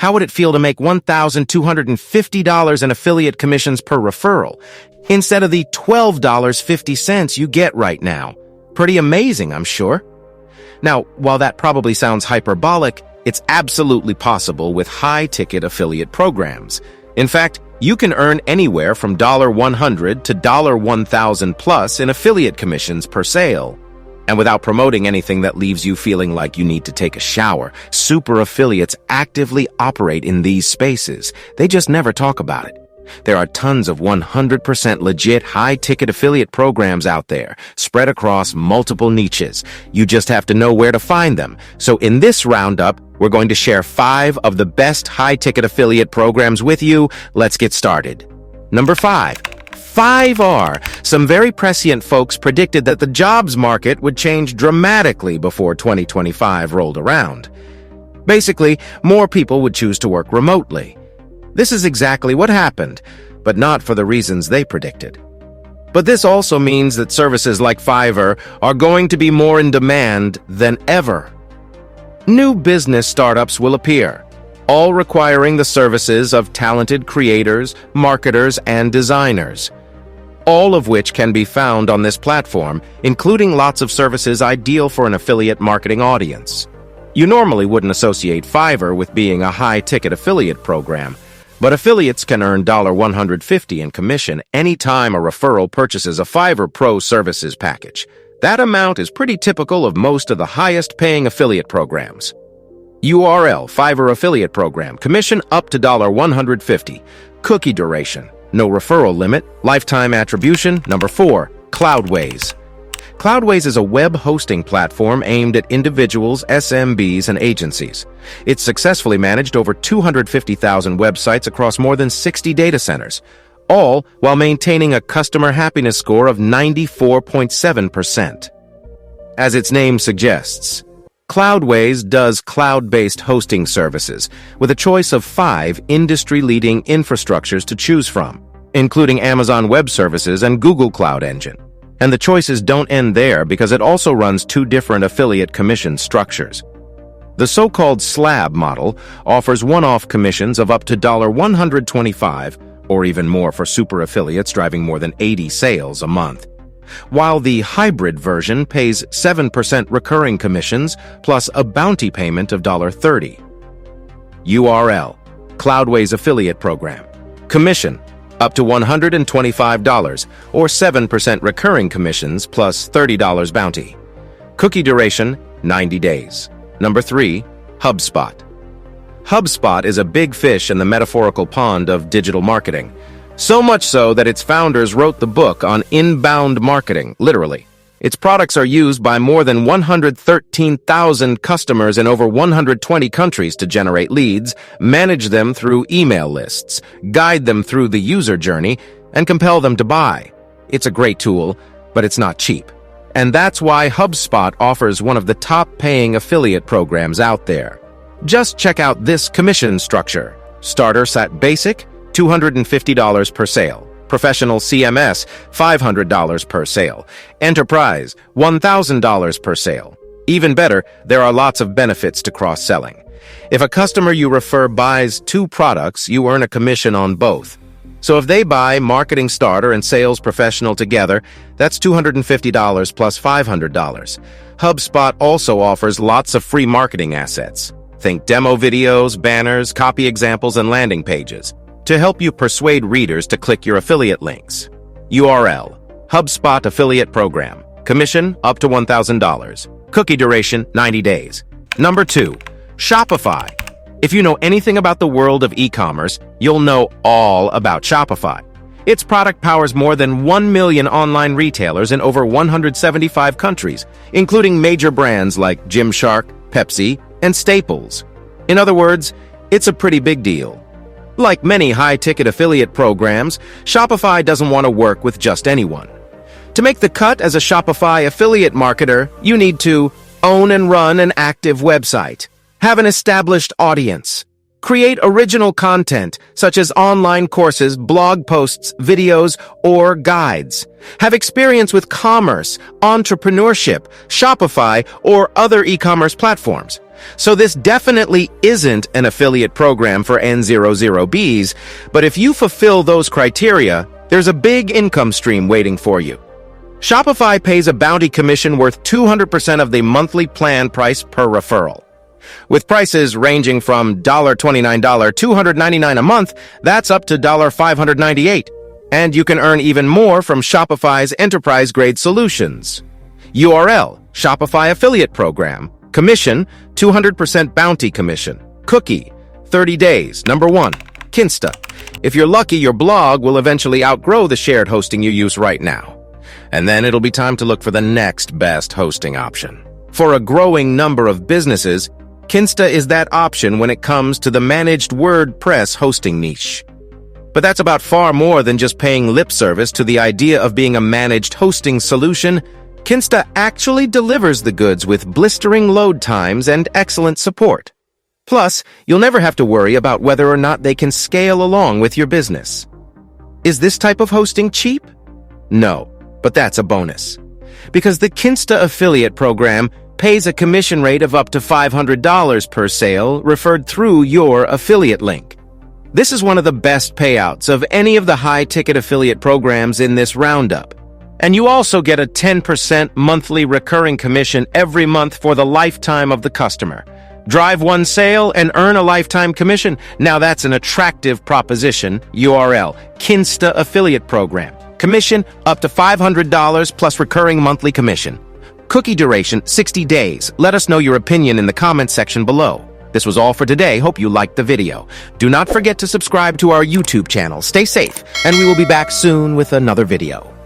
How would it feel to make $1,250 in affiliate commissions per referral, instead of the $12.50 you get right now? Pretty amazing, I'm sure. Now, while that probably sounds hyperbolic, it's absolutely possible with high-ticket affiliate programs. In fact, you can earn anywhere from $100 to $1,000 plus in affiliate commissions per sale. And without promoting anything that leaves you feeling like you need to take a shower, super affiliates actively operate in these spaces. They just never talk about it. There are tons of 100% legit high-ticket affiliate programs out there, spread across multiple niches. You just have to know where to find them. So in this roundup, we're going to share 5 of the best high-ticket affiliate programs with you. Let's get started. Number 5. Fiverr. Some very prescient folks predicted that the jobs market would change dramatically before 2025 rolled around. Basically, more people would choose to work remotely. This is exactly what happened, but not for the reasons they predicted. But this also means that services like Fiverr are going to be more in demand than ever. New business startups will appear, all requiring the services of talented creators, marketers, and designers, all of which can be found on this platform, including lots of services ideal for an affiliate marketing audience. You normally wouldn't associate Fiverr with being a high-ticket affiliate program, but affiliates can earn $150 in commission anytime a referral purchases a Fiverr Pro services package. That amount is pretty typical of most of the highest-paying affiliate programs. URL: Fiverr Affiliate Program. Commission up to $150. Cookie duration. No referral limit. Lifetime attribution. Number 4. Cloudways. Cloudways is a web hosting platform aimed at individuals, SMBs, and agencies. It's successfully managed over 250,000 websites across more than 60 data centers, all while maintaining a customer happiness score of 94.7%. As its name suggests, Cloudways does cloud-based hosting services with a choice of 5 industry-leading infrastructures to choose from, including Amazon Web Services and Google Cloud Engine. And the choices don't end there because it also runs 2 different affiliate commission structures. The so-called slab model offers one-off commissions of up to $125 or even more for super affiliates driving more than 80 sales a month, while the hybrid version pays 7% recurring commissions plus a bounty payment of $30. URL: Cloudways Affiliate Program. Commission up to $125 or 7% recurring commissions plus $30 bounty. Cookie duration 90 days. Number 3. HubSpot. HubSpot is a big fish in the metaphorical pond of digital marketing. So much so that its founders wrote the book on inbound marketing, literally. Its products are used by more than 113,000 customers in over 120 countries to generate leads, manage them through email lists, guide them through the user journey, and compel them to buy. It's a great tool, but it's not cheap. And that's why HubSpot offers one of the top-paying affiliate programs out there. Just check out this commission structure. Starter Sat Basic, $250 per sale. Professional CMS, $500 per sale. Enterprise, $1,000 per sale. Even better, there are lots of benefits to cross-selling. If a customer you refer buys 2 products, you earn a commission on both. So if they buy Marketing Starter and Sales Professional together, that's $250 plus $500. HubSpot also offers lots of free marketing assets. Think demo videos, banners, copy examples, and landing pages to help you persuade readers to click your affiliate links. URL: HubSpot Affiliate Program. Commission up to $1,000. Cookie duration 90 days. Number 2. Shopify. If you know anything about the world of e-commerce, you'll know all about Shopify. Its product powers more than 1 million online retailers in over 175 countries, including major brands like Gymshark, Pepsi, and Staples. In other words, it's a pretty big deal. Like many high-ticket affiliate programs, Shopify doesn't want to work with just anyone. To make the cut as a Shopify affiliate marketer, you need to own and run an active website, have an established audience, create original content such as online courses, blog posts, videos, or guides, have experience with commerce, entrepreneurship, Shopify, or other e-commerce platforms, So this definitely isn't an affiliate program for N00Bs, but if you fulfill those criteria, there's a big income stream waiting for you. Shopify pays a bounty commission worth 200% of the monthly plan price per referral. With prices ranging from $29, $299 a month, that's up to $598. And you can earn even more from Shopify's enterprise-grade solutions. URL, Shopify Affiliate Program. Commission, 200% bounty commission. Cookie, 30 days. Number 1, Kinsta. If you're lucky, your blog will eventually outgrow the shared hosting you use right now. And then it'll be time to look for the next best hosting option. For a growing number of businesses, Kinsta is that option when it comes to the managed WordPress hosting niche. But that's about far more than just paying lip service to the idea of being a managed hosting solution. Kinsta actually delivers the goods with blistering load times and excellent support. Plus, you'll never have to worry about whether or not they can scale along with your business. Is this type of hosting cheap? No, but that's a bonus. Because the Kinsta affiliate program pays a commission rate of up to $500 per sale referred through your affiliate link. This is one of the best payouts of any of the high-ticket affiliate programs in this roundup. And you also get a 10% monthly recurring commission every month for the lifetime of the customer. Drive one sale and earn a lifetime commission. Now that's an attractive proposition. URL, Kinsta Affiliate Program. Commission up to $500 plus recurring monthly commission. Cookie duration, 60 days. Let us know your opinion in the comments section below. This was all for today. Hope you liked the video. Do not forget to subscribe to our YouTube channel. Stay safe, and we will be back soon with another video.